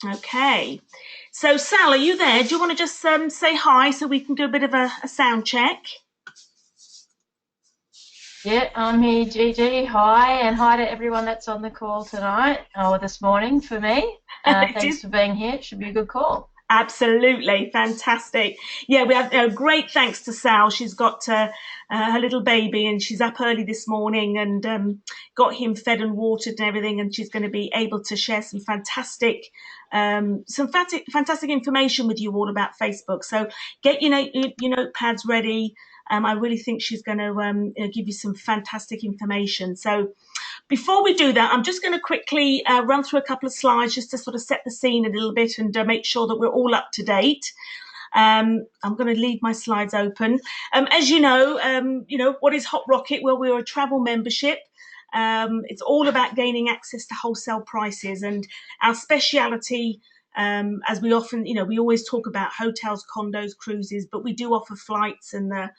Okay. So, Sal, are you there? Do you want to just say hi so we can do a bit of a sound check? Yeah, I'm here, Gigi. Hi, and hi to everyone that's on the call tonight or this morning for me. It Thanks is. for being here. It should be a good call. Absolutely fantastic. Yeah, we have great thanks to Sal. She's got her little baby, and she's up early this morning and got him fed and watered and everything. And she's going to be able to share some fantastic information with you all about Facebook. So get your notepads ready. I really think she's going to give you some fantastic information. So before we do that, I'm just going to quickly run through a couple of slides just to sort of set the scene a little bit and make sure that we're all up to date. I'm going to leave my slides open. As you know, what is Hot Rocket? Well, we're a travel membership. It's all about gaining access to wholesale prices, and our speciality, as we often, we always talk about hotels, condos, cruises, but we do offer flights and the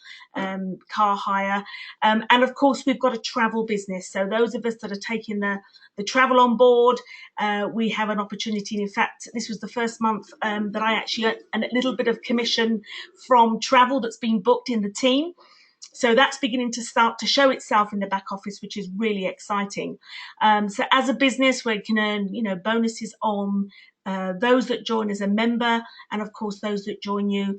car hire. And of course, we've got a travel business. So those of us that are taking the travel on board, we have an opportunity. In fact, this was the first month that I actually got a little bit of commission from travel that's been booked in the team. So that's beginning to start to show itself in the back office, which is really exciting. So as a business, we can earn, bonuses on those that join as a member, and of course those that join you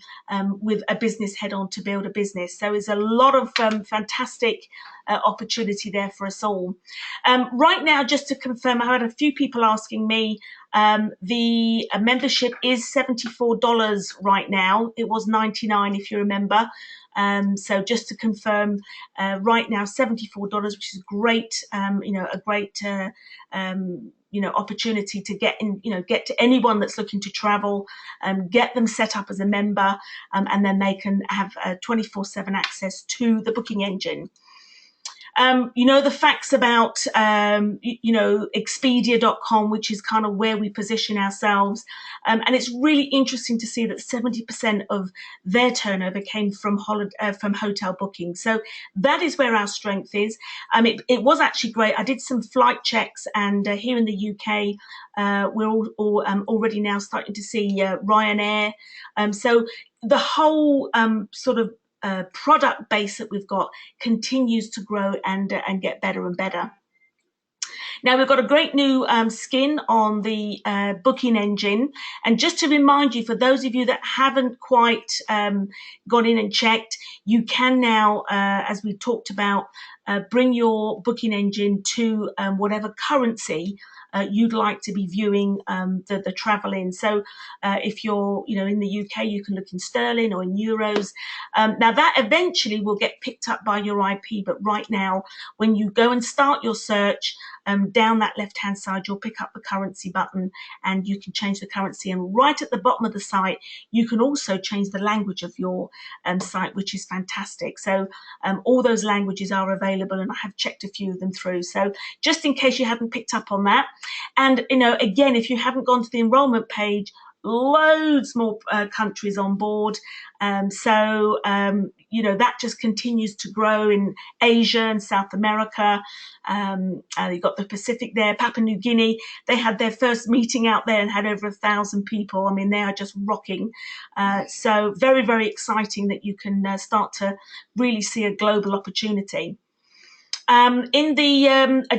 with a business head on to build a business. So there's a lot of fantastic opportunity there for us all. Right now, just to confirm, I had a few people asking me. The membership is $74 right now. It was $99 if you remember. So just to confirm, right now $74, which is great. A great opportunity to get in, get to anyone that's looking to travel, get them set up as a member, and then they can have 24/7 access to the booking engine. The facts about, Expedia.com, which is kind of where we position ourselves. And it's really interesting to see that 70% of their turnover came from hotel booking. So that is where our strength is. It was actually great. I did some flight checks, and here in the UK, we're all already now starting to see Ryanair. So the whole sort of product base that we've got continues to grow and get better and better. Now we've got a great new skin on the booking engine, and just to remind you, for those of you that haven't quite gone in and checked, you can now, as we talked about, bring your booking engine to whatever currency you'd like to be viewing the travel in. So if you're, in the UK, you can look in sterling or in euros. Now that eventually will get picked up by your IP, but right now, when you go and start your search, down that left-hand side, you'll pick up the currency button, and you can change the currency. And right at the bottom of the site, you can also change the language of your site, which is fantastic. So all those languages are available, and I have checked a few of them through. So just in case you hadn't picked up on that. And, again, if you haven't gone to the enrollment page, loads more countries on board. That just continues to grow in Asia and South America. You've got the Pacific there, Papua New Guinea. They had their first meeting out there and had over 1,000 people. I mean, they are just rocking. So very, very exciting that you can start to really see a global opportunity. I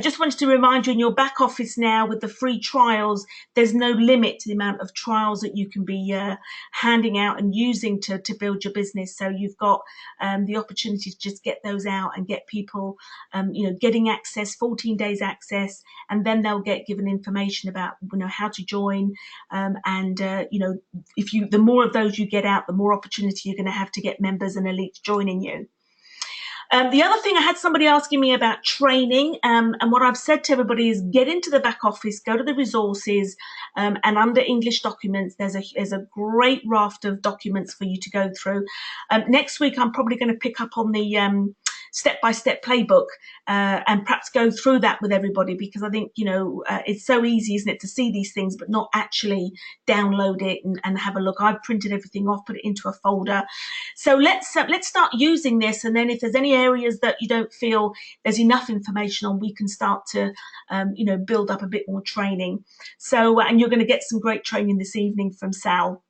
just wanted to remind you, in your back office now with the free trials, there's no limit to the amount of trials that you can be handing out and using to build your business. So you've got the opportunity to just get those out and get people, getting access, 14 days access, and then they'll get given information about, how to join. The more of those you get out, the more opportunity you're going to have to get members and elites joining you. The other thing, I had somebody asking me about training, and what I've said to everybody is get into the back office, go to the resources, and under English documents, there's a great raft of documents for you to go through. Next week, I'm probably going to pick up on step-by-step playbook and perhaps go through that with everybody, because I think, it's so easy, isn't it, to see these things but not actually download it and have a look. I've printed everything off, put it into a folder. So let's start using this, and then if there's any areas that you don't feel there's enough information on, we can start to build up a bit more training. So and you're going to get some great training this evening from Sal.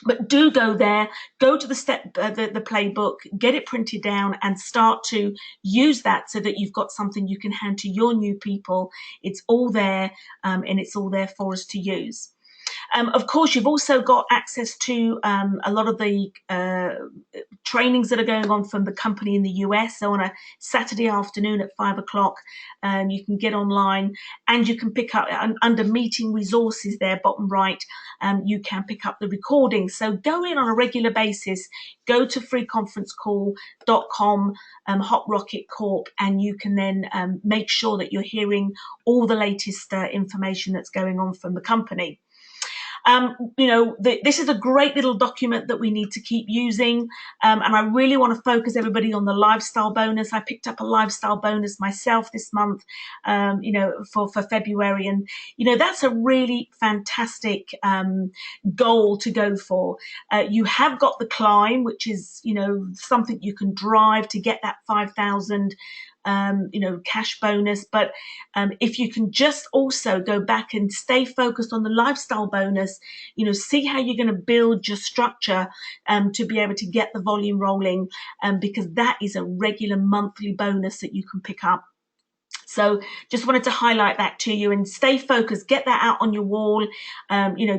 But do go there, go to the playbook, get it printed down, and start to use that so that you've got something you can hand to your new people. It's all there, and it's all there for us to use. Of course, you've also got access to a lot of the trainings that are going on from the company in the US. So on a Saturday afternoon at 5 o'clock, you can get online and you can pick up under meeting resources there, bottom right, you can pick up the recordings. So go in on a regular basis, go to freeconferencecall.com, Hot Rocket Corp, and you can then make sure that you're hearing all the latest information that's going on from the company. This is a great little document that we need to keep using. And I really want to focus everybody on the lifestyle bonus. I picked up a lifestyle bonus myself this month, for February. And, that's a really fantastic goal to go for. You have got the climb, which is, something you can drive to get that 5,000 cash bonus. But if you can just also go back and stay focused on the lifestyle bonus, see how you're going to build your structure to be able to get the volume rolling, because that is a regular monthly bonus that you can pick up. So just wanted to highlight that to you, and stay focused, get that out on your wall,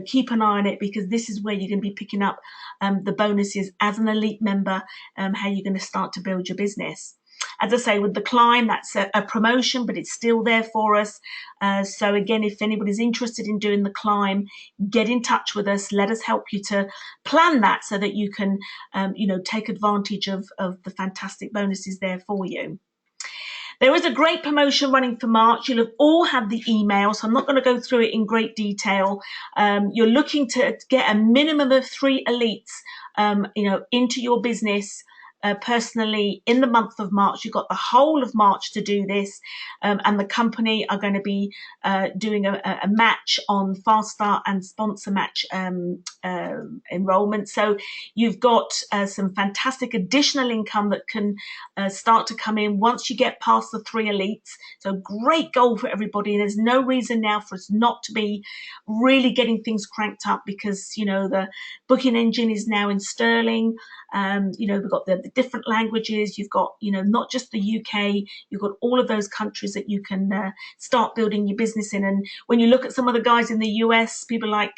keep an eye on it, because this is where you're going to be picking up the bonuses as an elite member, how you're going to start to build your business. As I say, with the climb, that's a promotion, but it's still there for us. So again, if anybody's interested in doing the climb, get in touch with us. Let us help you to plan that so that you can, take advantage of the fantastic bonuses there for you. There is a great promotion running for March. You'll have all had the email, so I'm not going to go through it in great detail. You're looking to get a minimum of 3 elites, into your business personally in the month of March. You've got the whole of March to do this, and the company are going to be doing a match on Fast Start and sponsor match enrollment. So you've got some fantastic additional income that can start to come in once you get past the 3 elites. So great goal for everybody, and there's no reason now for us not to be really getting things cranked up, because the booking engine is now in sterling. We've got the different languages. You've got, not just the UK, you've got all of those countries that you can start building your business in. And when you look at some of the guys in the US, people like,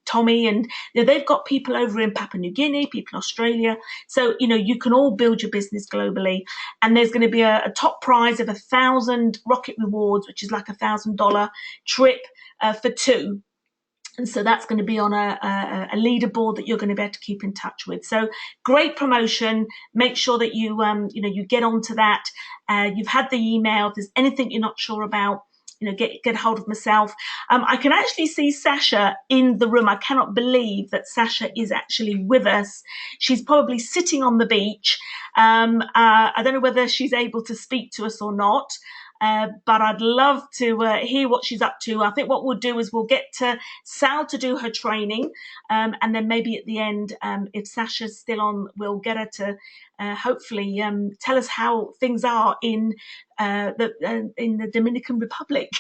Tommy, and they've got people over in Papua New Guinea, people in Australia. So, you can all build your business globally. And there's going to be a top prize of 1,000 Rocket Rewards, which is like $1,000 trip for 2. And so that's going to be on a leaderboard that you're going to be able to keep in touch with. So great promotion. Make sure that you, you get onto that. You've had the email. If there's anything you're not sure about, get hold of myself. I can actually see Sasha in the room. I cannot believe that Sasha is actually with us. She's probably sitting on the beach. I don't know whether she's able to speak to us or not. But I'd love to hear what she's up to. I think what we'll do is we'll get Sal to do her training, and then maybe at the end, if Sasha's still on, we'll get her to hopefully tell us how things are in the Dominican Republic.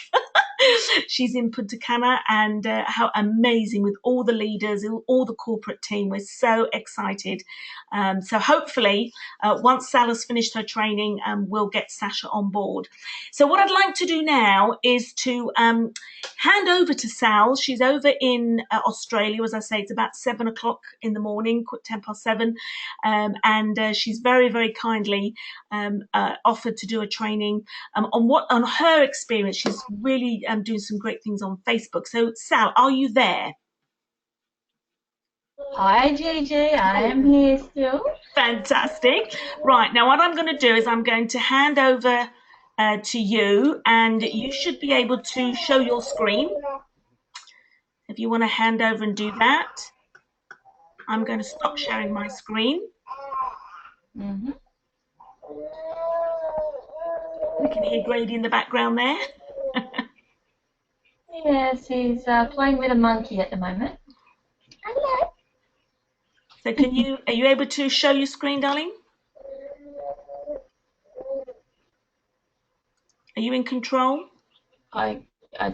She's in Punta Cana, and how amazing with all the leaders, all the corporate team. We're so excited. So hopefully, once Sal has finished her training, we'll get Sasha on board. So what I'd like to do now is to hand over to Sal. She's over in Australia. As I say, it's about 7 o'clock in the morning, 7:10, and she's very, very kindly offered to do a training on her experience. She's really doing some great things on Facebook. So Sal, are you there? Hi, Gigi. I am here still. Fantastic. Right, now what I'm going to do is I'm going to hand over to you, and you should be able to show your screen. If you want to hand over and do that, I'm going to stop sharing my screen. Mm-hmm. We can hear Grady in the background there. Yes, he's playing with a monkey at the moment. Hello. So are you able to show your screen, darling? Are you in control? I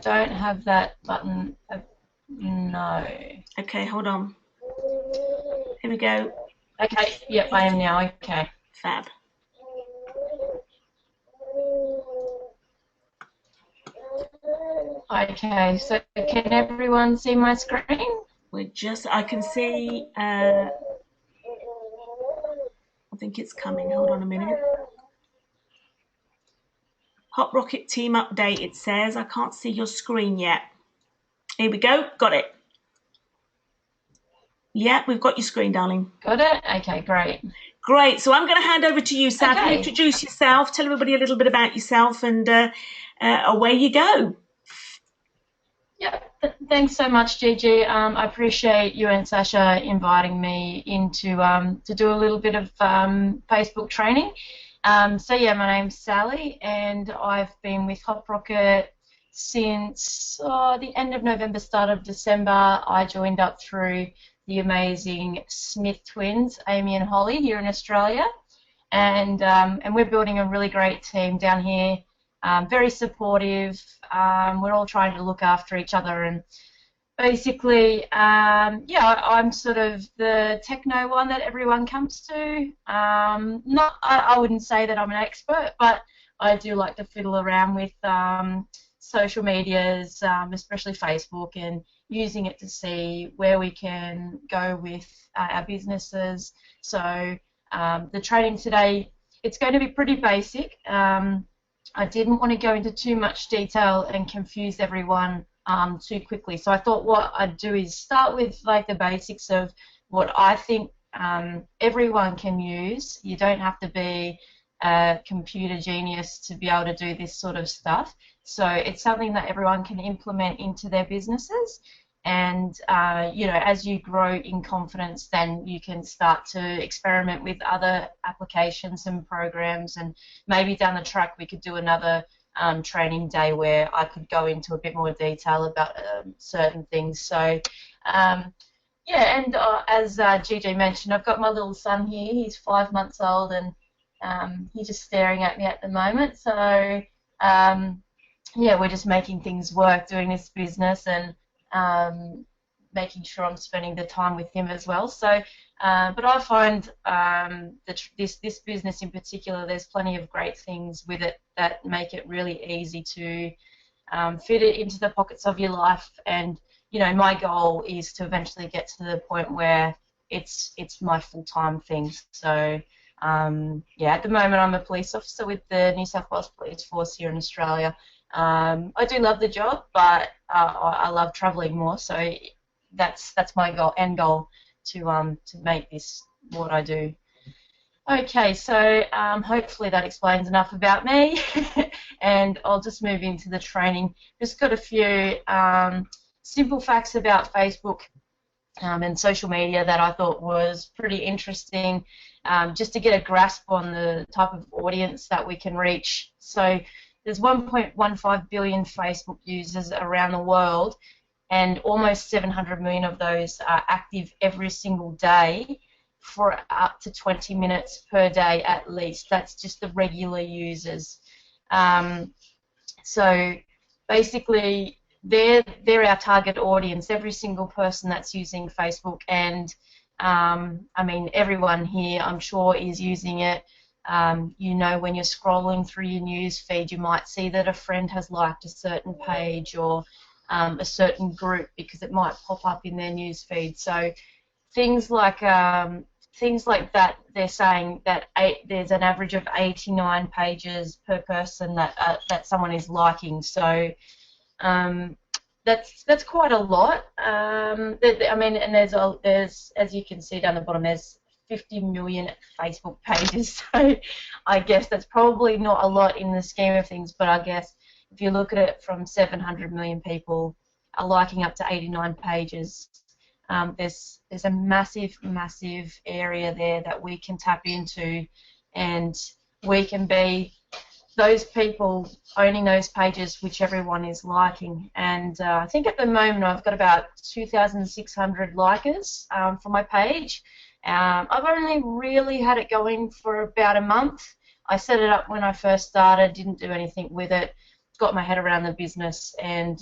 don't have that button. No. Okay, hold on. Here we go. Okay, yep, I am now. Okay. Fab. Okay, so can everyone see my screen? I can see, I think it's coming. Hold on a minute. Hot Rocket Team Update, it says. I can't see your screen yet. Here we go. Got it. Yeah, we've got your screen, darling. Got it? Okay, great. Great. So I'm going to hand over to you, Sam. Okay. Introduce yourself. Tell everybody a little bit about yourself, and away you go. Yeah, thanks so much, Gigi. I appreciate you and Sasha inviting me in to do a little bit of Facebook training. So yeah, my name's Sally, and I've been with Hot Rocket since the end of November, start of December. I joined up through the amazing Smith twins, Amy and Holly, here in Australia, and we're building a really great team down here. Very supportive. We're all trying to look after each other, and basically, yeah, I'm sort of the techno one that everyone comes to. I wouldn't say that I'm an expert, but I do like to fiddle around with social medias, especially Facebook, and using it to see where we can go with our businesses. So the training today, it's going to be pretty basic. I didn't want to go into too much detail and confuse everyone too quickly. So I thought what I'd do is start with like the basics of what I think everyone can use. You don't have to be a computer genius to be able to do this sort of stuff. So it's something that everyone can implement into their businesses. And you know, as you grow in confidence, then you can start to experiment with other applications and programs, and maybe down the track we could do another training day where I could go into a bit more detail about certain things. So yeah, and as Gigi mentioned, I've got my little son here. He's 5 months old, and he's just staring at me at the moment. So yeah, we're just making things work, doing this business, and making sure I'm spending the time with him as well. So, but I find that this business in particular, there's plenty of great things with it that make it really easy to fit it into the pockets of your life. And you know, my goal is to eventually get to the point where it's my full-time thing. So. Yeah, at the moment I'm a police officer with the New South Wales Police Force here in Australia. I do love the job, but I love travelling more. So that's my end goal to make this what I do. Okay, so hopefully that explains enough about me, and I'll just move into the training. Just got a few simple facts about Facebook and social media that I thought was pretty interesting, just to get a grasp on the type of audience that we can reach. So there's 1.15 billion Facebook users around the world, and almost 700 million of those are active every single day for up to 20 minutes per day at least. That's just the regular users. So basically, they're our target audience, every single person that's using Facebook, and I mean, everyone here, I'm sure, is using it. You know, when you're scrolling through your news feed, you might see that a friend has liked a certain page or a certain group, because it might pop up in their news feed. So things like that, they're saying that there's an average of 89 pages per person that someone is liking. So that's quite a lot. I mean, and there's as you can see down the bottom, there's 50 million Facebook pages. So I guess that's probably not a lot in the scheme of things, but I guess if you look at it from 700 million people are liking up to 89 pages, there's a massive area there that we can tap into, and we can be those people owning those pages which everyone is liking. And I think at the moment I've got about 2,600 likers for my page. I've only really had it going for about a month. I set it up when I first started, didn't do anything with it, got my head around the business, and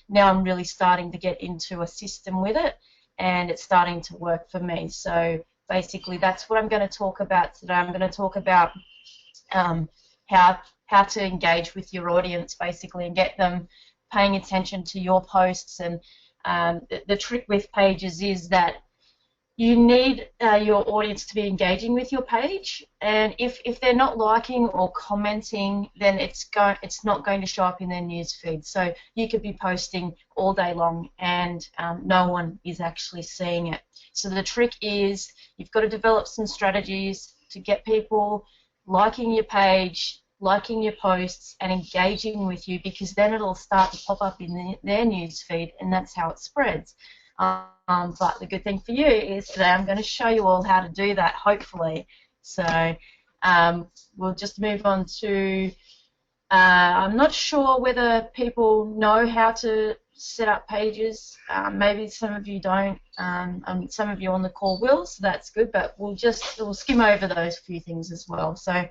now I'm really starting to get into a system with it, and it's starting to work for me. So basically that's what I'm going to talk about today. I'm going to talk about how to engage with your audience, basically, and get them paying attention to your posts. And the trick with pages is that you need your audience to be engaging with your page, and if they're not liking or commenting, then it's not going to show up in their news feed. So you could be posting all day long and no one is actually seeing it. So the trick is you've got to develop some strategies to get people liking your page, liking your posts, and engaging with you, because then it'll start to pop up in their news feed, and that's how it spreads. But the good thing for you is today I'm going to show you all how to do that, hopefully. So we'll just move on to, I'm not sure whether people know how to set up pages. Maybe some of you don't. Some of you on the call will, so that's good, but we'll skim over those few things as well. So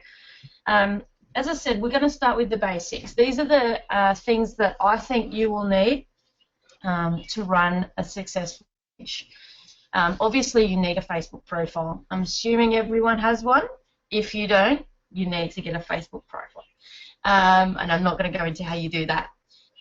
as I said, we're going to start with the basics. These are the things that I think you will need to run a successful page. Obviously, you need a Facebook profile. I'm assuming everyone has one. If you don't, you need to get a Facebook profile. And I'm not going to go into how you do that.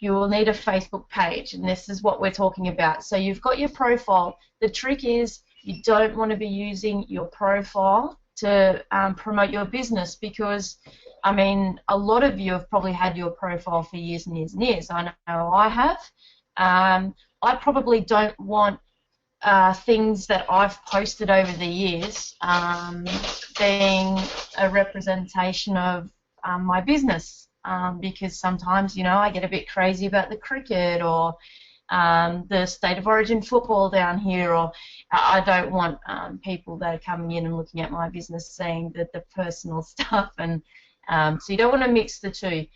You will need a Facebook page, and this is what we're talking about. So you've got your profile. The trick is you don't want to be using your profile to promote your business, because I mean, a lot of you have probably had your profile for years and years and years. I know I have. I probably don't want things that I've posted over the years being a representation of my business, because sometimes, you know, I get a bit crazy about the cricket or the state of origin football down here, or I don't want people that are coming in and looking at my business seeing the personal stuff, and so you don't want to mix the two.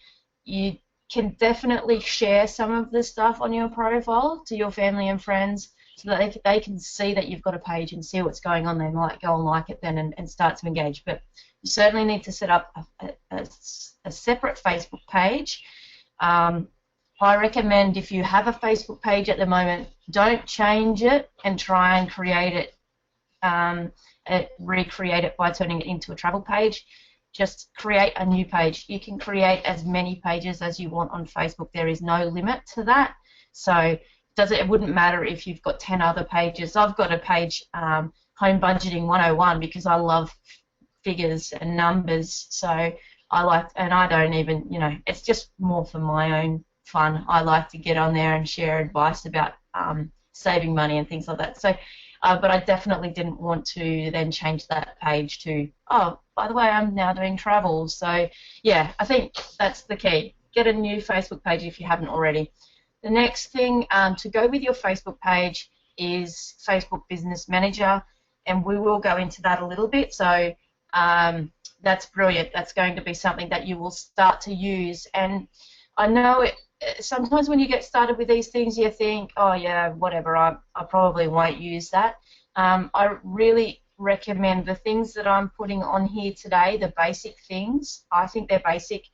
You can definitely share some of the stuff on your profile to your family and friends so that they can see that you've got a page and see what's going on. They might go and like it then and start to engage. But you certainly need to set up a separate Facebook page. I recommend, if you have a Facebook page at the moment, don't change it and try and recreate it by turning it into a travel page. Just create a new page. You can create as many pages as you want on Facebook. There is no limit to that. So it wouldn't matter if you've got 10 other pages. I've got a page, Home Budgeting 101, because I love figures and numbers. So I don't even, you know, it's just more for my own fun. I like to get on there and share advice about saving money and things like that. So, but I definitely didn't want to then change that page to, oh, by the way, I'm now doing travel. So, yeah, I think that's the key. Get a new Facebook page if you haven't already. The next thing to go with your Facebook page is Facebook Business Manager, and we will go into that a little bit. So that's brilliant. That's going to be something that you will start to use. And I know sometimes when you get started with these things, you think, oh, yeah, whatever, I probably won't use that. I really recommend the things that I'm putting on here today, the basic things. I think they're basic.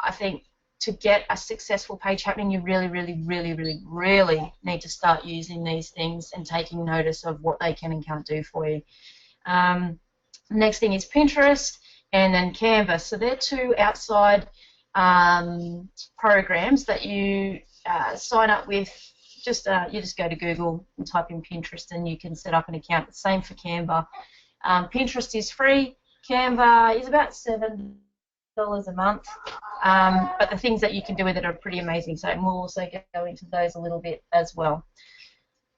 I think to get a successful page happening, you really need to start using these things and taking notice of what they can and can't do for you. Next thing is Pinterest and then Canva. So they're two outside programs that you sign up with. You just go to Google and type in Pinterest and you can set up an account. The same for Canva. Pinterest is free. Canva is about $7 a month. But the things that you can do with it are pretty amazing. So we'll also go into those a little bit as well.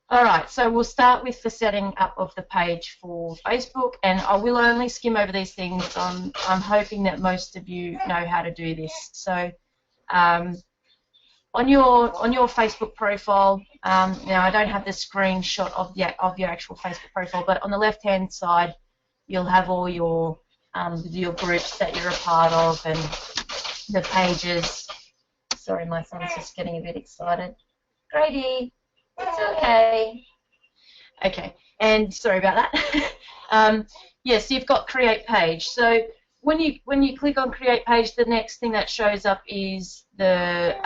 All right, so we'll start with the setting up of the page for Facebook, and I will only skim over these things. I'm hoping that most of you know how to do this. So on your Facebook profile, now I don't have the screenshot of your actual Facebook profile, but on the left-hand side, you'll have all your groups that you're a part of and the pages. Sorry, my son's just getting a bit excited. Grady, it's okay. Okay, and sorry about that. Yes, you've got create page. So when you click on create page, the next thing that shows up is the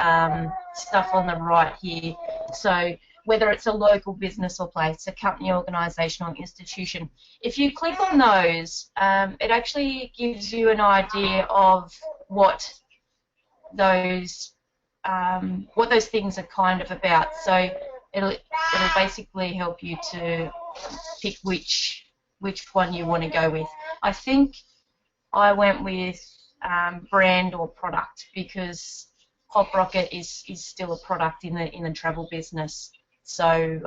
stuff on the right here. So whether it's a local business or place, a company, organisation, or institution, if you click on those, it actually gives you an idea of what those things are kind of about. So it'll basically help you to pick which one you want to go with. I think I went with brand or product because Hop Rocket is still a product in the travel business. So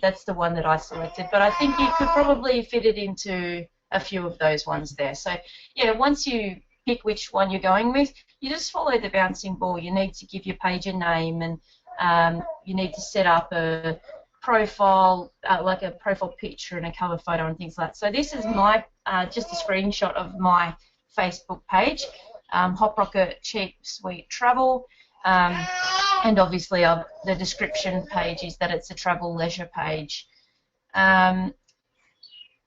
that's the one that I selected. But I think you could probably fit it into a few of those ones there. So yeah, once you pick which one you're going with, you just follow the bouncing ball. You need to give your page a name, and you need to set up a profile, like a profile picture and a cover photo and things like that. So this is my just a screenshot of my Facebook page, Hop Rocket Cheap Sweet Travel, and obviously the description page is that it's a travel leisure page.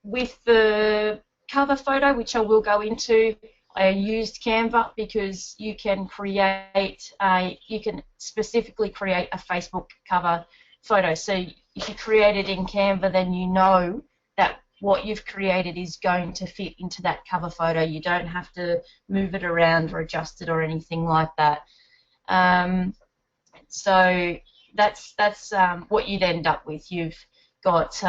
With the cover photo, which I will go into, I used Canva because you can specifically create a Facebook cover photo. So if you create it in Canva, then you know that what you've created is going to fit into that cover photo. You don't have to move it around or adjust it or anything like that. So that's what you'd end up with. You've got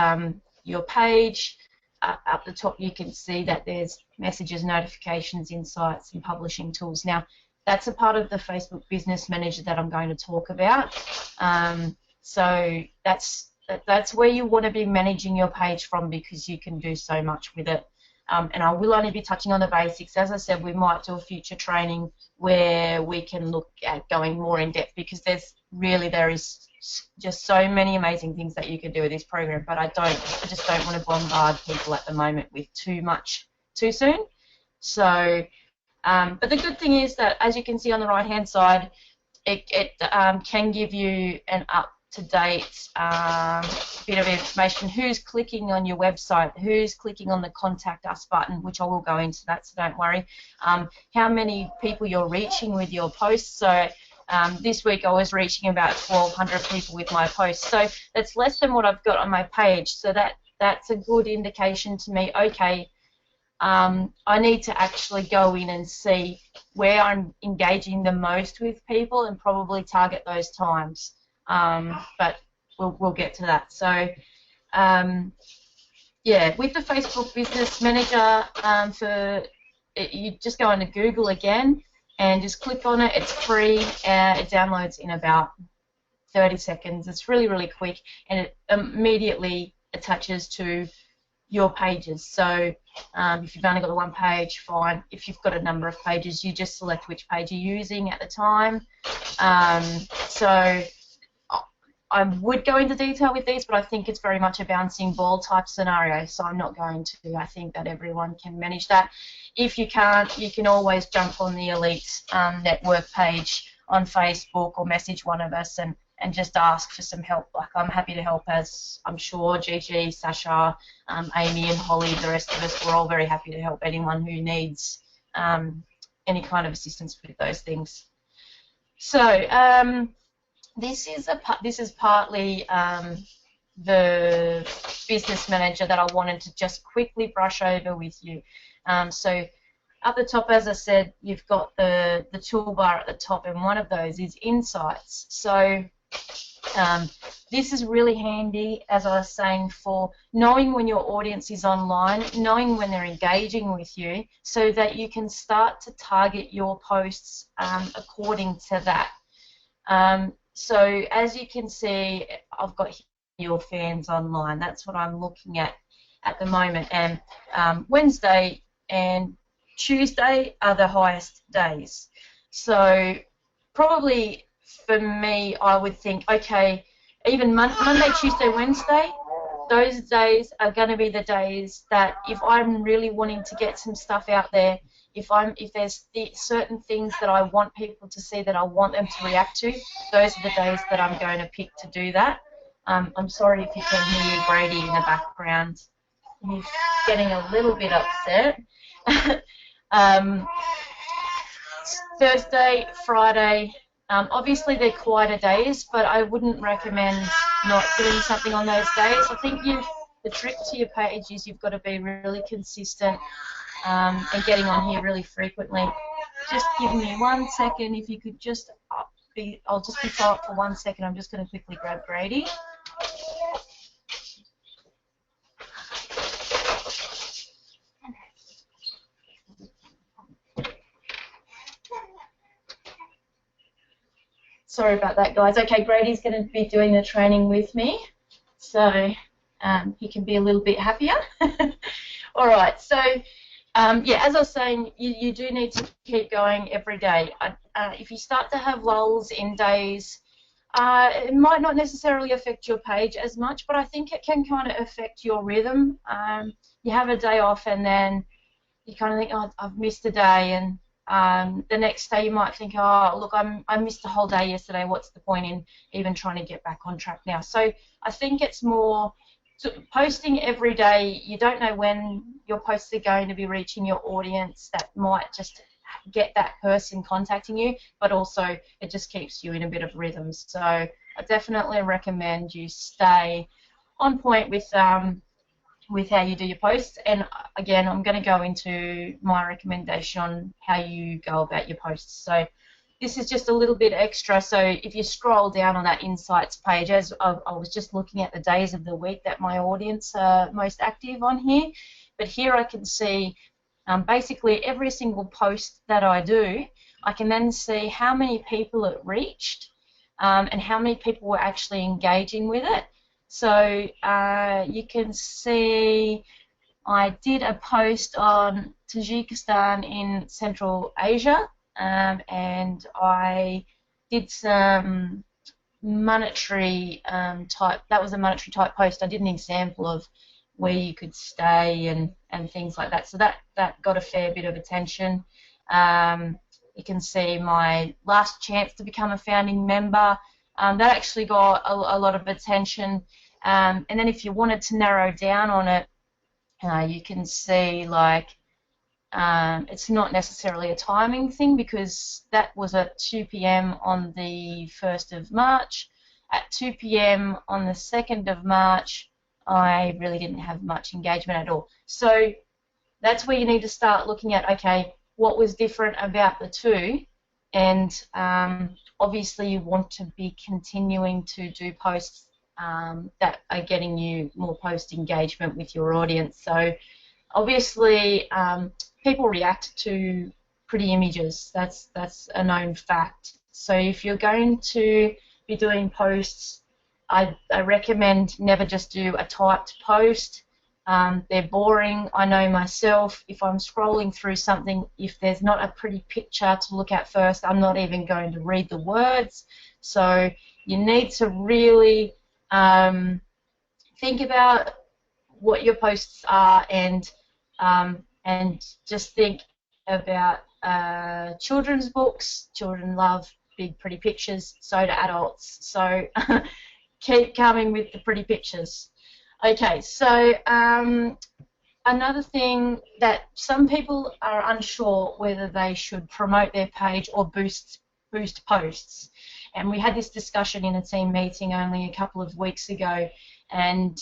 your page. Up the top you can see that there's messages, notifications, insights, and publishing tools. Now, that's a part of the Facebook Business Manager that I'm going to talk about. So that's where you want to be managing your page from, because you can do so much with it. And I will only be touching on the basics. As I said, we might do a future training where we can look at going more in depth, because there is just so many amazing things that you can do with this program, but I just don't want to bombard people at the moment with too much too soon. So, but the good thing is that, as you can see on the right hand side, it can give you an up-to-date bit of information. Who's clicking on your website? Who's clicking on the Contact Us button, which I will go into that, so don't worry. How many people you're reaching with your posts. So this week I was reaching about 1,200 people with my posts. So that's less than what I've got on my page. So that's a good indication to me. Okay, I need to actually go in and see where I'm engaging the most with people and probably target those times. But we'll get to that. So yeah, with the Facebook Business Manager, you just go into Google again and just click on it. It's free. It downloads in about 30 seconds. It's really, really quick, and it immediately attaches to your pages. So if you've only got the one page, fine. If you've got a number of pages, you just select which page you're using at the time. So I would go into detail with these, but I think it's very much a bouncing ball type scenario, so I'm not going to. I think that everyone can manage that. If you can't, you can always jump on the Elite Network page on Facebook or message one of us and just ask for some help. Like, I'm happy to help, as I'm sure Gigi, Sasha, Amy and Holly, the rest of us, we're all very happy to help anyone who needs any kind of assistance with those things. So this is partly the business manager that I wanted to just quickly brush over with you. So up the top, as I said, you've got the toolbar at the top, and one of those is Insights. So this is really handy, as I was saying, for knowing when your audience is online, knowing when they're engaging with you, so that you can start to target your posts according to that. So as you can see, I've got your fans online. That's what I'm looking at the moment. And Wednesday and Tuesday are the highest days. So probably for me, I would think, okay, even Monday, Tuesday, Wednesday, those days are going to be the days that if I'm really wanting to get some stuff out there, if there's certain things that I want people to see, that I want them to react to, those are the days that I'm going to pick to do that. I'm sorry if you can hear Brady in the background. He's getting a little bit upset. Thursday, Friday, obviously they're quieter days, but I wouldn't recommend not doing something on those days. I think the trick to your page is you've got to be really consistent and getting on here really frequently. Just give me 1 second, if you could just I'll just be silent for 1 second. I'm just going to quickly grab Grady. Sorry about that, guys. Okay, Grady's going to be doing the training with me, so he can be a little bit happier. All right, so yeah, as I was saying, you do need to keep going every day. If you start to have lulls in days, it might not necessarily affect your page as much, but I think it can kind of affect your rhythm. You have a day off and then you kind of think, oh, I've missed a day, and the next day you might think, oh, look, I missed a whole day yesterday. What's the point in even trying to get back on track now? So I think it's more posting every day. You don't know when your posts are going to be reaching your audience. That might just get that person contacting you, but also it just keeps you in a bit of rhythm. So I definitely recommend you stay on point with how you do your posts. And again, I'm going to go into my recommendation on how you go about your posts. So this is just a little bit extra. So if you scroll down on that insights page, as I was just looking at the days of the week that my audience are most active on here, but here I can see basically every single post that I do. I can then see how many people it reached and how many people were actually engaging with it. So you can see I did a post on Tajikistan in Central Asia, and I did some monetary type. That was a monetary type post. I did an example of where you could stay and things like that. So that got a fair bit of attention. You can see my last chance to become a founding member. That actually got a lot of attention. And then if you wanted to narrow down on it, you can see like it's not necessarily a timing thing, because that was at 2 p.m. on the 1st of March. At 2 p.m. on the 2nd of March, I really didn't have much engagement at all. So that's where you need to start looking at, okay, what was different about the two, and obviously you want to be continuing to do posts that are getting you more post engagement with your audience. So obviously people react to pretty images. That's a known fact. So if you're going to be doing posts, I recommend never just do a typed post. They're boring. I know myself, if I'm scrolling through something, if there's not a pretty picture to look at first, I'm not even going to read the words. So you need to really think about what your posts are, and just think about children's books. Children love big, pretty pictures, so do adults. So keep coming with the pretty pictures. Okay, so another thing that some people are unsure whether they should promote their page or boost posts. And we had this discussion in a team meeting only a couple of weeks ago, and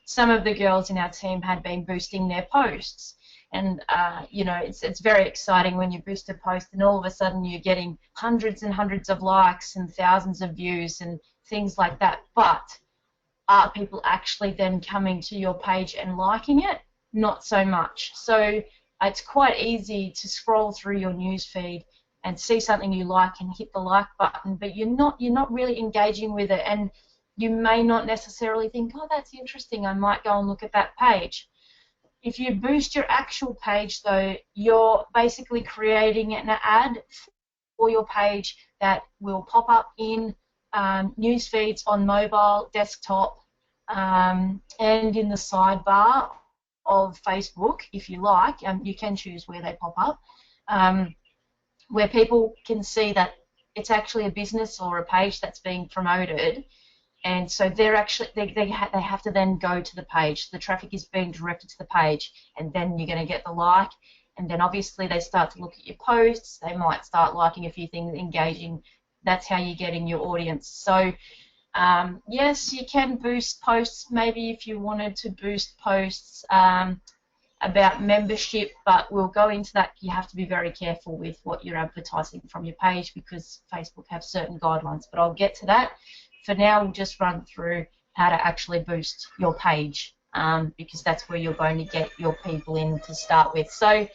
some of the girls in our team had been boosting their posts. And you know, it's very exciting when you boost a post and all of a sudden you're getting hundreds and hundreds of likes and thousands of views and things like that. But are people actually then coming to your page and liking it? Not so much. So it's quite easy to scroll through your news feed and see something you like and hit the like button, but you're not really engaging with it, and you may not necessarily think, oh, that's interesting, I might go and look at that page. If you boost your actual page, though, you're basically creating an ad for your page that will pop up in news feeds on mobile, desktop, and in the sidebar of Facebook, if you like. You can choose where they pop up, where people can see that it's actually a business or a page that's being promoted. And so they're actually they have to then go to the page. The traffic is being directed to the page, and then you're going to get the like. And then obviously they start to look at your posts. They might start liking a few things, engaging. That's how you're getting your audience. So yes, you can boost posts. Maybe if you wanted to boost posts about membership, but we'll go into that. You have to be very careful with what you're advertising from your page because Facebook have certain guidelines. But I'll get to that. For now, we'll just run through how to actually boost your page because that's where you're going to get your people in to start with. So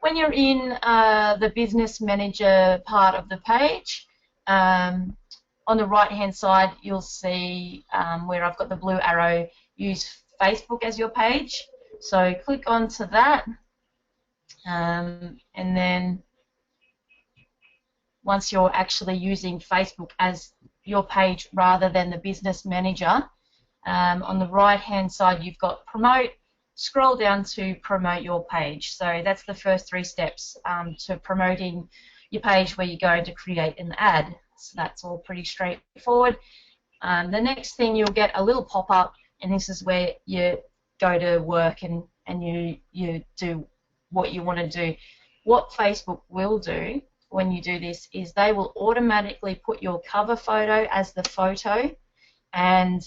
when you're in the business manager part of the page, on the right-hand side, you'll see where I've got the blue arrow, use Facebook as your page. So click onto that, and then once you're actually using Facebook as your page rather than the business manager, on the right-hand side you've got promote. Scroll down to promote your page. So that's the first 3 steps to promoting your page where you're going to create an ad. So that's all pretty straightforward. The next thing, you'll get a little pop-up, and this is where you go to work and you do what you want to do. What Facebook will do when you do this is they will automatically put your cover photo as the photo and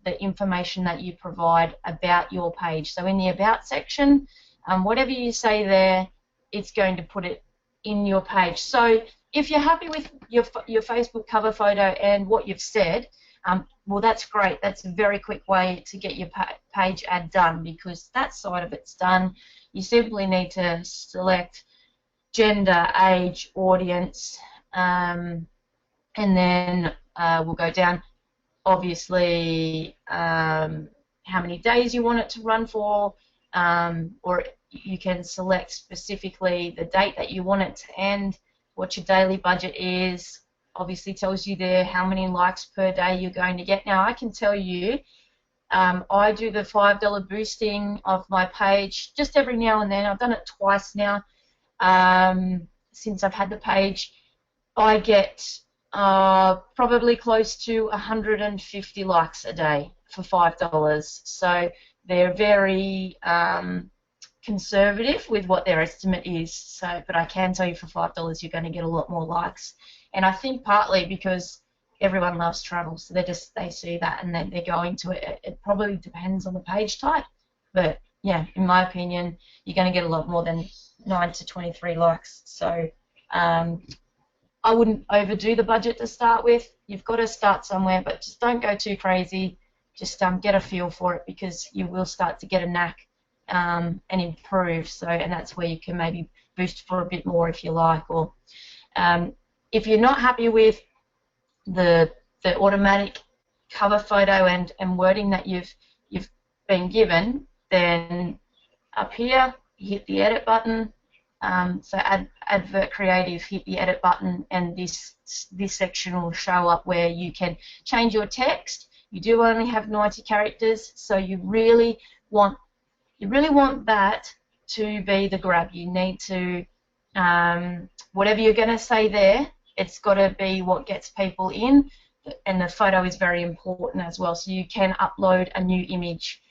the information that you provide about your page. So in the About section, whatever you say there, it's going to put it in your page. So if you're happy with your Facebook cover photo and what you've said, well, that's great. That's a very quick way to get your page ad done because that side of it's done. You simply need to select gender, age, audience, and then we'll go down, obviously, how many days you want it to run for, or you can select specifically the date that you want it to end, what your daily budget is. Obviously tells you there how many likes per day you're going to get. Now I can tell you, I do the $5 boosting of my page just every now and then. I've done it twice now since I've had the page. I get probably close to 150 likes a day for $5. So they're very conservative with what their estimate is. So, but I can tell you for $5 you're going to get a lot more likes. And I think partly because everyone loves travel, so they see that and then they're going to it. It probably depends on the page type, but yeah, in my opinion, you're going to get a lot more than 9 to 23 likes. So I wouldn't overdo the budget to start with. You've got to start somewhere, but just don't go too crazy. Just get a feel for it because you will start to get a knack and improve. So, and that's where you can maybe boost for a bit more if you like, or if you're not happy with the automatic cover photo and wording that you've been given, then up here you hit the edit button. So advert creative, hit the edit button, and this section will show up where you can change your text. You do only have 90 characters, so you really want that to be the grab. You need to whatever you're going to say there, it's got to be what gets people in, and the photo is very important as well. So you can upload a new image.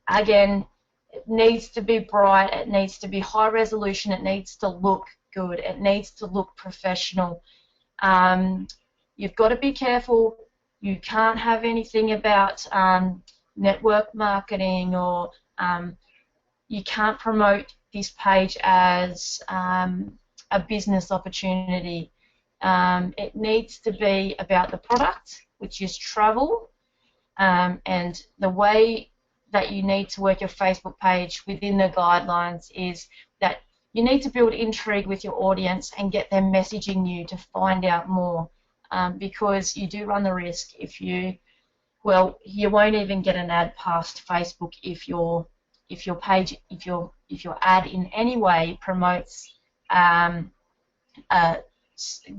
Again, it needs to be bright, it needs to be high resolution, it needs to look good, it needs to look professional. You've got to be careful. You can't have anything about network marketing, or you can't promote this page as a business opportunity. It needs to be about the product, which is travel, and the way that you need to work your Facebook page within the guidelines is that you need to build intrigue with your audience and get them messaging you to find out more, because you do run the risk you won't even get an ad past Facebook if your ad in any way promotes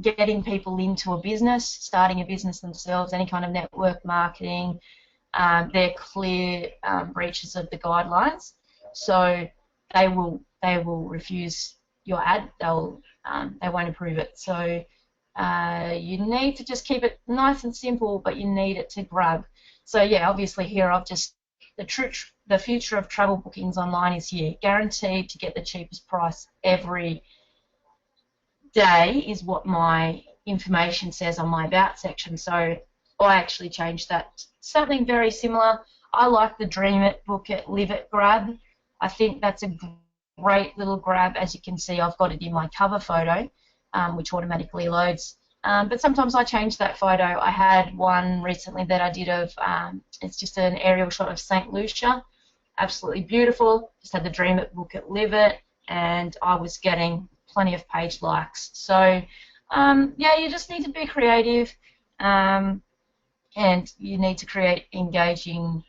getting people into a business, starting a business themselves, any kind of network marketing, they're clear breaches of the guidelines. So they will refuse your ad. They won't approve it. So you need to just keep it nice and simple, but you need it to grab. So yeah, obviously here I've just the future of travel bookings online is here, guaranteed to get the cheapest price every day is what my information says on my about section. So I actually changed that. Something very similar. I like the dream it, book it, live it grab. I think that's a great little grab. As you can see, I've got it in my cover photo, which automatically loads. But sometimes I change that photo. I had one recently that I did of, it's just an aerial shot of St. Lucia. Absolutely beautiful. Just had the dream it, book it, live it, and I was getting plenty of page likes. So yeah, you just need to be creative, and you need to create engaging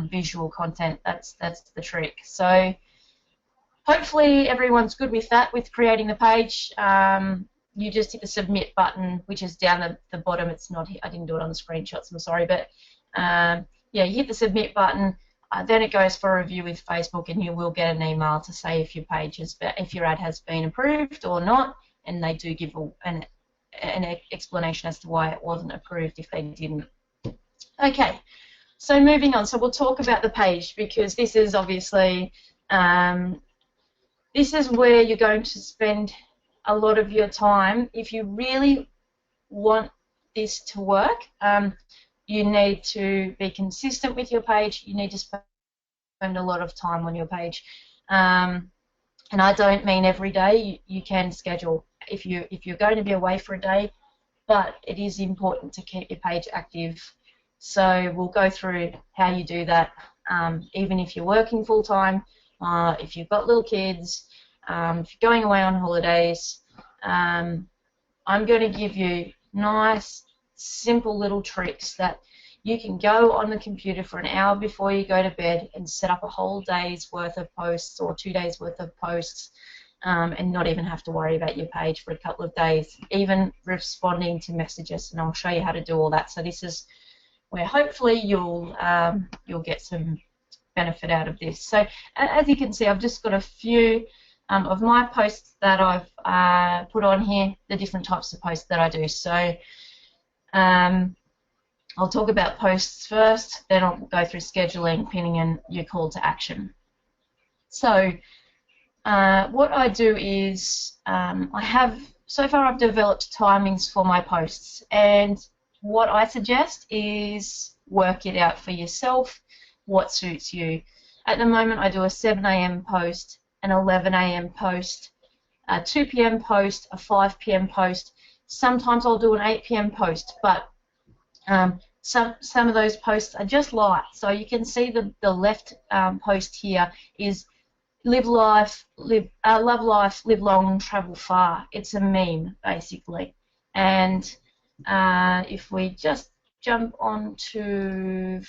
visual content. That's the trick. So hopefully everyone's good with that, with creating the page. You just hit the submit button, which is down the bottom. It's not here. I didn't do it on the screenshots, I'm sorry, but yeah, you hit the submit button. Then it goes for a review with Facebook, and you will get an email to say if your page if your ad has been approved or not, and they do give an explanation as to why it wasn't approved if they didn't. Okay, so moving on. So we'll talk about the page, because this is obviously this is where you're going to spend a lot of your time. If you really want this to work, you need to be consistent with your page. You need to spend a lot of time on your page, and I don't mean every day. You can schedule if you're going to be away for a day, but it is important to keep your page active. So we'll go through how you do that, even if you're working full time, if you've got little kids, if you're going away on holidays. I'm going to give you nice, simple little tricks that you can go on the computer for an hour before you go to bed and set up a whole day's worth of posts or 2 days worth of posts, and not even have to worry about your page for a couple of days, even responding to messages, and I'll show you how to do all that. So this is where hopefully you'll get some benefit out of this. So as you can see, I've just got a few of my posts that I've put on here, the different types of posts that I do. So I'll talk about posts first, then I'll go through scheduling, pinning, and your call to action. So what I do is so far I've developed timings for my posts, and what I suggest is work it out for yourself, what suits you. At the moment I do a 7 a.m. post, an 11 a.m. post, a 2 p.m. post, a 5 p.m. post. Sometimes I'll do an 8 p.m. post, but some of those posts are just light. So you can see the left post here is love life, live long, travel far. It's a meme basically, and if we just jump onto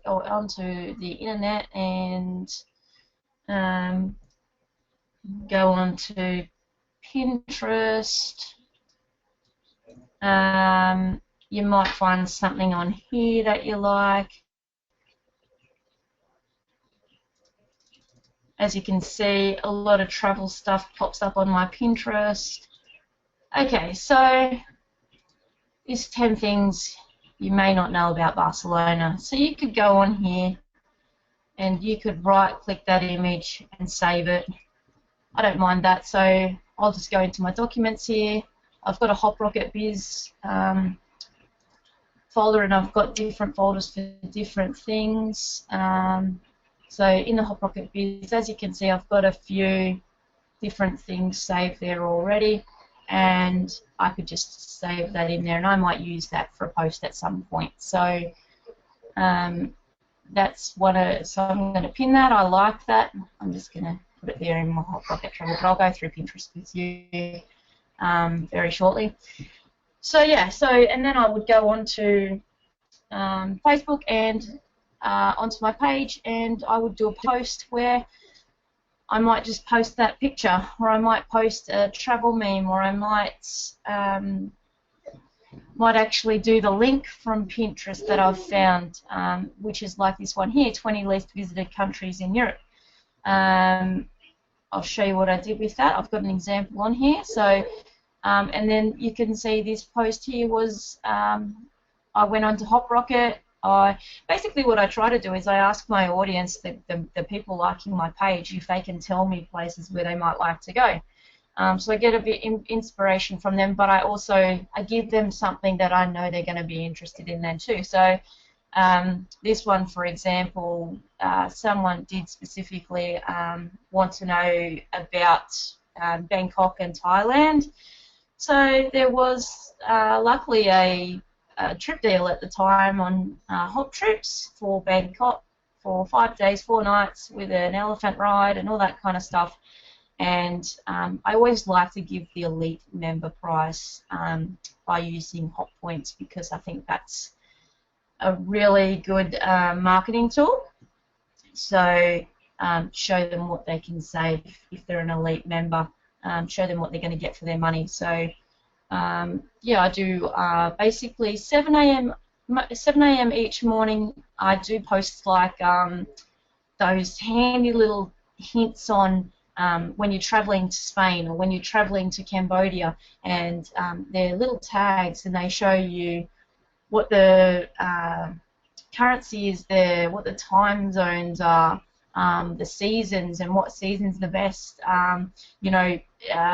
onto the internet and go on to Pinterest. You might find something on here that you like. As you can see, a lot of travel stuff pops up on my Pinterest. Okay, so these 10 things you may not know about Barcelona. So you could go on here and you could right-click that image and save it. I don't mind that, so I'll just go into my documents here. I've got a Hop Rocket Biz folder, and I've got different folders for different things. So in the Hop Rocket Biz, as you can see, I've got a few different things saved there already, and I could just save that in there, and I might use that for a post at some point. So that's so I'm going to pin that. I like that. I'm just going to put it there in my Hop Rocket Travel, but I'll go through Pinterest with you very shortly. So yeah, and then I would go on to Facebook and onto my page, and I would do a post where I might just post that picture, or I might post a travel meme, or I might actually do the link from Pinterest that I've found, which is like this one here, 20 least visited countries in Europe. I'll show you what I did with that. I've got an example on here. So, and then you can see this post here was, I went on to Hop Rocket. Basically what I try to do is I ask my audience, the people liking my page, if they can tell me places where they might like to go. So I get a bit inspiration from them, but I give them something that I know they're going to be interested in then too. So this one, for example, someone did specifically want to know about Bangkok and Thailand. So there was luckily a trip deal at the time on Hop Trips for Bangkok for 5 days, 4 nights with an elephant ride and all that kind of stuff. And I always like to give the elite member price by using Hop Points, because I think that's a really good marketing tool. So show them what they can save if they're an elite member. Show them what they're going to get for their money. So yeah, I do basically 7 a.m. each morning. I do post like those handy little hints on when you're traveling to Spain or when you're traveling to Cambodia, and they're little tags, and they show you what the currency is there, what the time zones are, the seasons, and what season's the best. You know,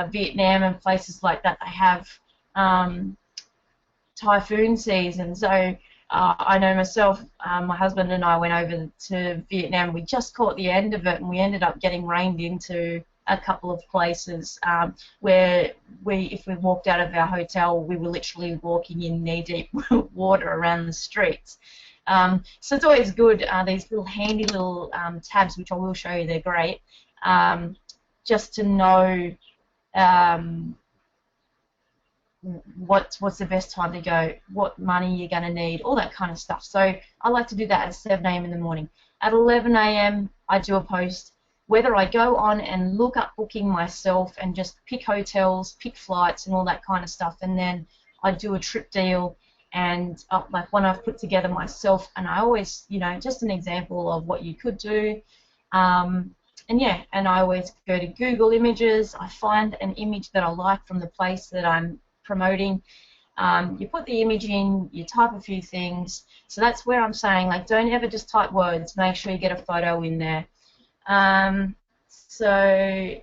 Vietnam and places like that, they have typhoon season. So I know myself, my husband and I went over to Vietnam. We just caught the end of it, and we ended up getting rained into a couple of places where if we walked out of our hotel, we were literally walking in knee-deep water around the streets. So it's always good, these little handy little tabs, which I will show you, they're great, just to know what's the best time to go, what money you're going to need, all that kind of stuff. So I like to do that at 7 a.m. in the morning. At 11 a.m. I do a post, whether I go on and look up booking myself and just pick hotels, pick flights and all that kind of stuff, and then I do a trip deal, and like one I've put together myself, and I always, you know, just an example of what you could do. And yeah, and I always go to Google Images. I find an image that I like from the place that I'm promoting. You put the image in, you type a few things. So that's where I'm saying, like, don't ever just type words. Make sure you get a photo in there. So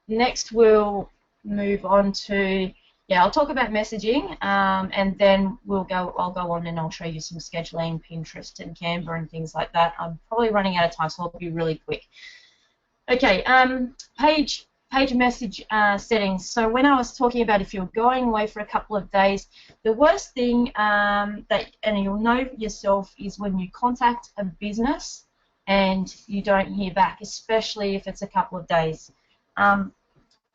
next we'll move on to, yeah, I'll talk about messaging, and then I'll go on and I'll show you some scheduling, Pinterest and Canva and things like that. I'm probably running out of time, so I'll be really quick. Okay, page message settings. So when I was talking about if you're going away for a couple of days, the worst thing and you'll know yourself, is when you contact a business and you don't hear back, especially if it's a couple of days.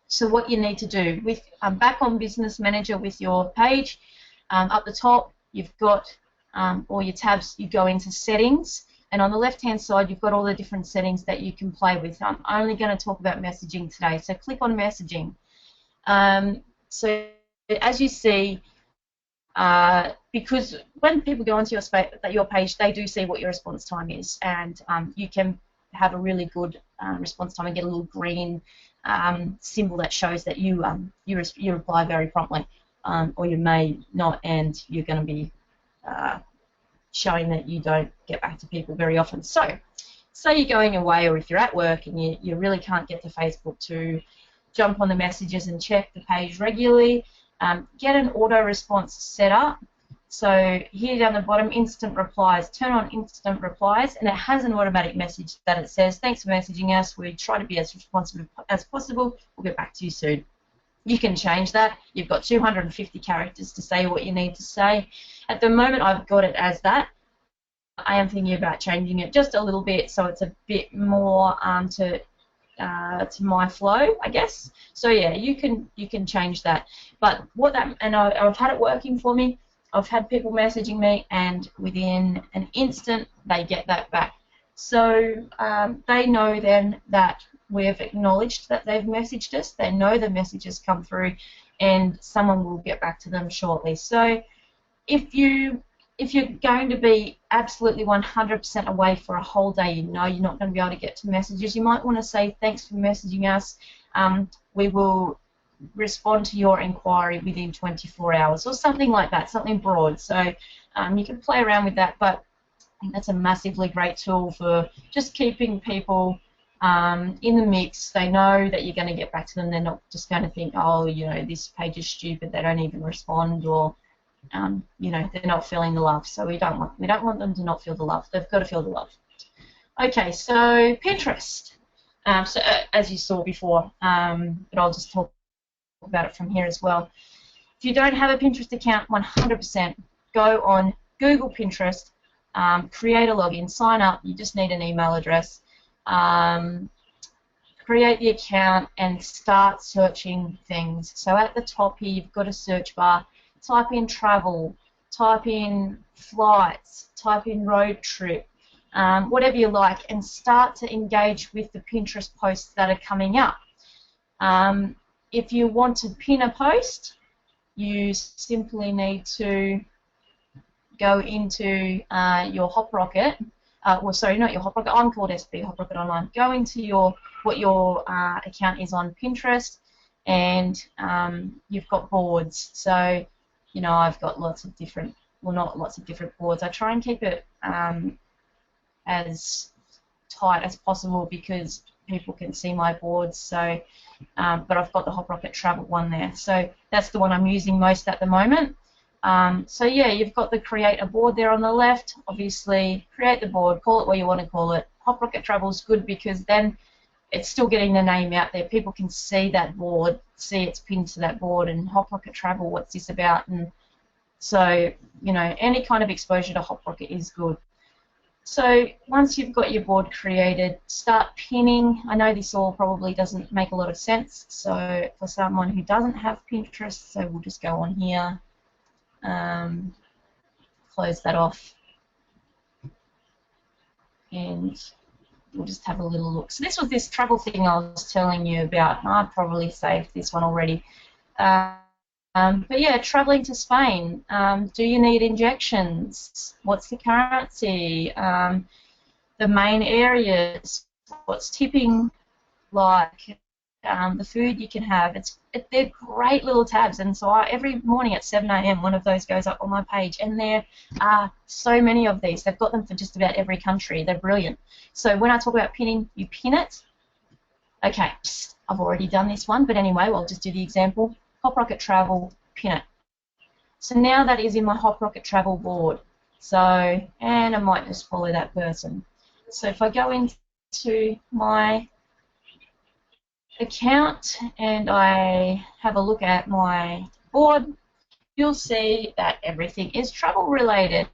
So what you need to do, with back on Business Manager with your page, up the top you've got all your tabs. You go into settings, and on the left-hand side you've got all the different settings that you can play with. I'm only going to talk about messaging today, so click on messaging. So as you see, because when people go onto your page, they do see what your response time is, and you can have a really good response time and get a little green symbol that shows that you reply very promptly, or you may not, and you're going to be showing that you don't get back to people very often. So, say you're going away, or if you're at work and you really can't get to Facebook to jump on the messages and check the page regularly, get an auto response set up. So here down the bottom, instant replies. Turn on instant replies, and it has an automatic message that it says, thanks for messaging us. We try to be as responsive as possible. We'll get back to you soon. You can change that. You've got 250 characters to say what you need to say. At the moment, I've got it as that. I am thinking about changing it just a little bit so it's a bit more to my flow, I guess. So yeah, you can change that. But what that, and I've had it working for me. I've had people messaging me, and within an instant they get that back. So they know then that we've acknowledged that they've messaged us. They know the message has come through, and someone will get back to them shortly. So if you're going to be absolutely 100% away for a whole day, you know you're not going to be able to get to messages, you might want to say thanks for messaging us. We will respond to your inquiry within 24 hours or something like that, something broad. So you can play around with that, but I think that's a massively great tool for just keeping people in the mix. They know that you're going to get back to them. They're not just going to think, oh, you know, this page is stupid, they don't even respond, or you know, they're not feeling the love. So we don't want them to not feel the love. They've got to feel the love. Okay, so Pinterest. As you saw before, but I'll just talk about it from here as well. If you don't have a Pinterest account, 100% go on Google Pinterest, create a login, sign up. You just need an email address. Create the account and start searching things. So at the top here, you've got a search bar. Type in travel, type in flights, type in road trip, whatever you like, and start to engage with the Pinterest posts that are coming up. If you want to pin a post, you simply need to go into your HopRocket. Well, sorry, not your HopRocket. I'm called SB HopRocket Online. Go into what your account is on Pinterest, and you've got boards. So, you know, I've got lots of different, well, not lots of different boards. I try and keep it as tight as possible because people can see my boards. So, but I've got the HopRocket Travel one there. So that's the one I'm using most at the moment. So yeah, you've got the create a board there on the left. Obviously, create the board, call it what you want to call it. HopRocket Travel is good because then it's still getting the name out there. People can see that board, see it's pinned to that board, and HopRocket Travel, what's this about? And so, you know, any kind of exposure to HopRocket is good. So once you've got your board created, start pinning. I know this all probably doesn't make a lot of sense, so for someone who doesn't have Pinterest, so we'll just go on here, close that off, and we'll just have a little look. So this was this travel thing I was telling you about. I've probably saved this one already. But yeah, traveling to Spain. Do you need injections? What's the currency? The main areas. What's tipping like? The food you can have. They're great little tabs, and so every morning at 7 a.m. one of those goes up on my page, and there are so many of these. They've got them for just about every country. They're brilliant. So when I talk about pinning, you pin it. Okay, I've already done this one, but anyway, I'll just do the example. HopRocket Travel, pin it. So now that is in my HopRocket Travel board. So, and I might just follow that person. So if I go into my account and I have a look at my board, you'll see that everything is travel related,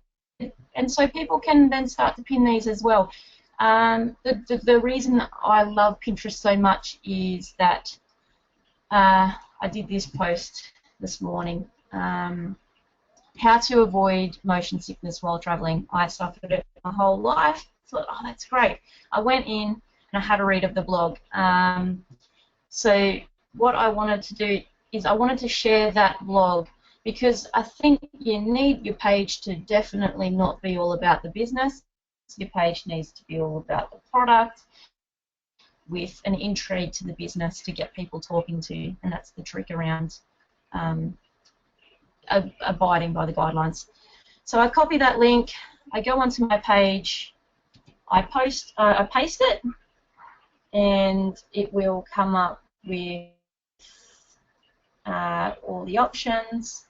and so people can then start to pin these as well. The reason I love Pinterest so much is that I did this post this morning, how to avoid motion sickness while traveling. I suffered it my whole life. Thought, oh, that's great. I went in and I had a read of the blog. So what I wanted to do is I wanted to share that blog because I think you need your page to definitely not be all about the business. Your page needs to be all about the product with an intrigue to the business to get people talking to you, and that's the trick around abiding by the guidelines. So I copy that link, I go onto my page, I paste it, and it will come up with all the options.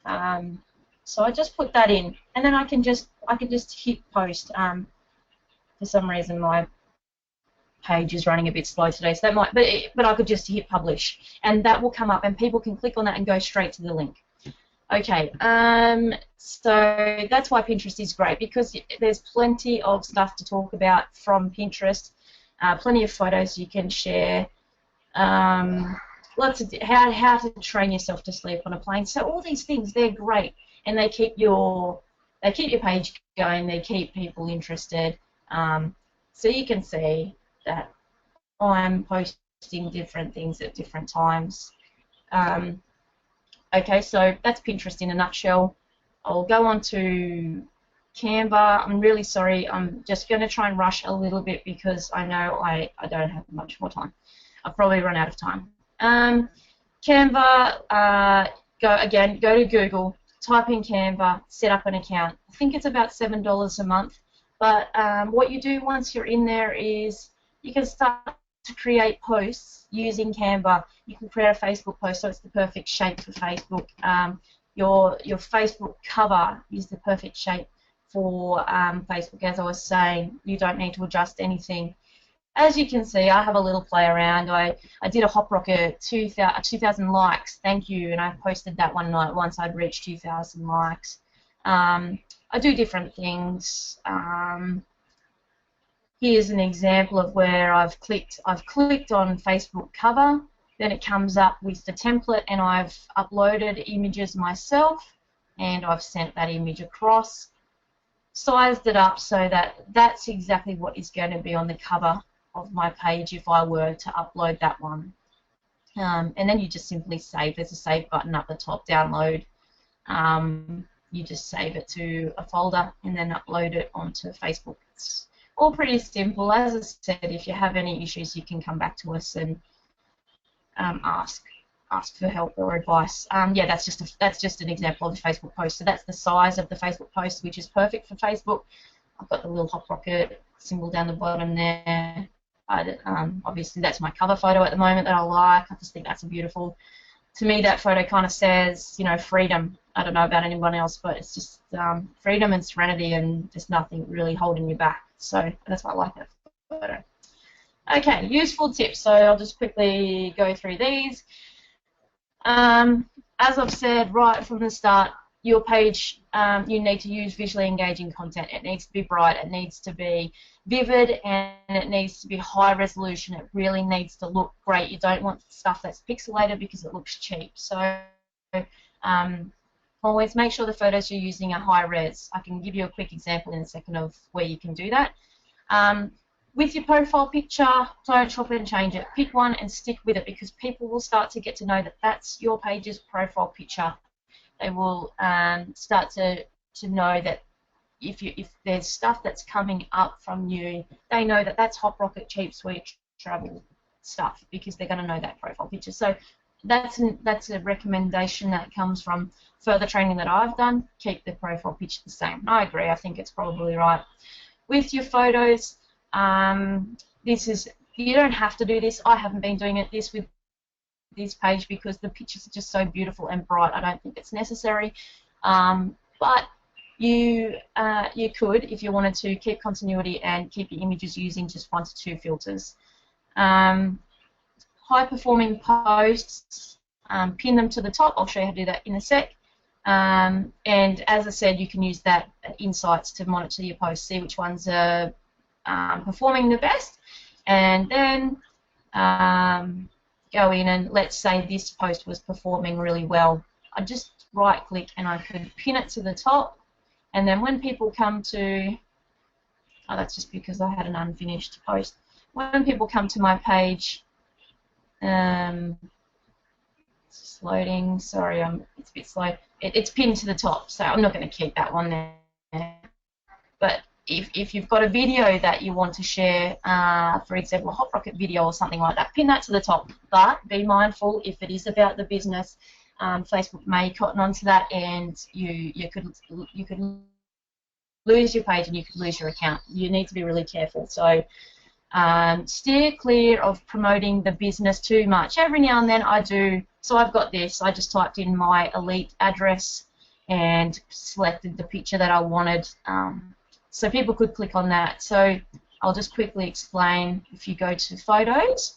So I just put that in, and then I can just hit post. For some reason my page is running a bit slow today, so that might, but I could just hit publish, and that will come up, and people can click on that and go straight to the link. Okay, so that's why Pinterest is great, because there's plenty of stuff to talk about from Pinterest, plenty of photos you can share, lots of how to train yourself to sleep on a plane. So all these things, they're great, and they keep your they keep your page going, they keep people interested. So you can see that I'm posting different things at different times. Okay, so that's Pinterest in a nutshell. I'll go on to Canva. I'm really sorry. I'm just going to try and rush a little bit because I know I don't have much more time. I've probably run out of time. Canva, go to Google, type in Canva, set up an account. I think it's about $7 a month. But what you do once you're in there is you can start to create posts using Canva. You can create a Facebook post so it's the perfect shape for Facebook. Your Facebook cover is the perfect shape for Facebook. As I was saying, you don't need to adjust anything. As you can see, I have a little play around. I did a Hop Rocket 2,000 likes, thank you, and I posted that one night once I'd reached 2,000 likes. I do different things. Here's an example of where I've clicked on Facebook cover, then it comes up with the template and I've uploaded images myself and I've sent that image across, sized it up so that that's exactly what is going to be on the cover of my page if I were to upload that one. And then you just simply save. There's a save button up the top, download. You just save it to a folder and then upload it onto Facebook. It's all pretty simple. As I said, if you have any issues, you can come back to us and ask for help or advice. Yeah, that's just an example of a Facebook post. So that's the size of the Facebook post, which is perfect for Facebook. I've got the little Hop Rocket symbol down the bottom there. Obviously, that's my cover photo at the moment that I like. I just think that's a beautiful. To me, that photo kind of says, you know, freedom. I don't know about anyone else, but it's just freedom and serenity, and there's nothing really holding you back. So that's why I like that photo. Okay, useful tips. So I'll just quickly go through these. As I've said right from the start, your page, you need to use visually engaging content. It needs to be bright, it needs to be vivid, and it needs to be high resolution. It really needs to look great. You don't want stuff that's pixelated because it looks cheap. So always make sure the photos you're using are high res. I can give you a quick example in a second of where you can do that. With your profile picture, don't chop and change it. Pick one and stick with it because people will start to get to know that that's your page's profile picture. They will start to know that if there's stuff that's coming up from you, they know that that's Hop Rocket cheap sweet travel stuff because they're going to know that profile picture. So that's a recommendation that comes from further training that I've done. Keep the profile picture the same. I agree. I think it's probably right. With your photos, you don't have to do this. I haven't been doing this with this page because the pictures are just so beautiful and bright. I don't think it's necessary, but you could, if you wanted to, keep continuity and keep your images using just 1 to 2 filters. High performing posts, pin them to the top. I'll show you how to do that in a sec. And as I said, you can use that insights to monitor your posts, see which ones are performing the best, and then go in and let's say this post was performing really well. I just right click and I could pin it to the top, and then when people come to, oh, that's just because I had an unfinished post. When people come to my page, it's just loading. Sorry, it's a bit slow. It's pinned to the top, so I'm not going to keep that one there. But if you've got a video that you want to share, for example, a Hop Rocket video or something like that, pin that to the top. But be mindful, if it is about the business, Facebook may cotton onto that, and you could lose your page and you could lose your account. You need to be really careful. So steer clear of promoting the business too much. Every now and then I do. So I've got this. I just typed in my elite address and selected the picture that I wanted. So people could click on that. So I'll just quickly explain. If you go to photos,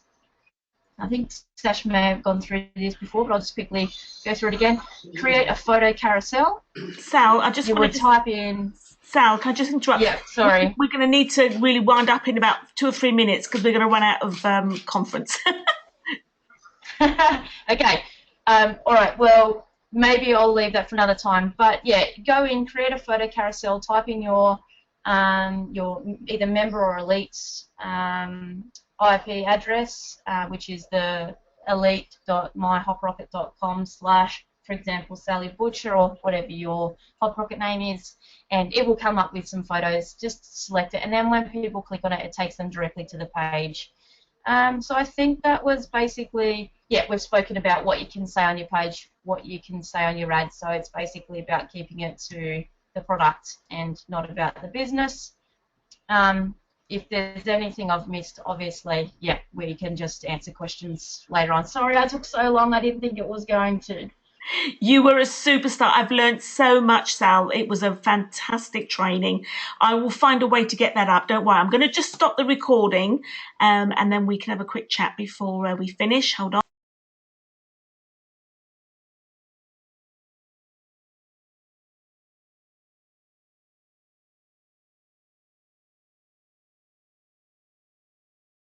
I think Sash may have gone through this before, but I'll just quickly go through it again. Create a photo carousel. Sal, I just want to type in. Sal, can I just interrupt? Yeah, sorry. We're going to need to really wind up in about 2 or 3 minutes because we're going to run out of conference. Okay. All right. Well, maybe I'll leave that for another time. But yeah, go in, create a photo carousel, type in your either member or elite IP address, which is the elite.myhoprocket.com slash, for example, Sally Butcher or whatever your Hop Rocket name is, and it will come up with some photos. Just select it, and then when people click on it, it takes them directly to the page. So I think that was basically, yeah, we've spoken about what you can say on your page, what you can say on your ad. So it's basically about keeping it to the product and not about the business. If there's anything I've missed, obviously, yeah, we can just answer questions later on. Sorry I took so long. I didn't think it was going to. You were a superstar. I've learned so much, Sal. It was a fantastic training. I will find a way to get that up. Don't worry. I'm going to just stop the recording and then we can have a quick chat before we finish. Hold on.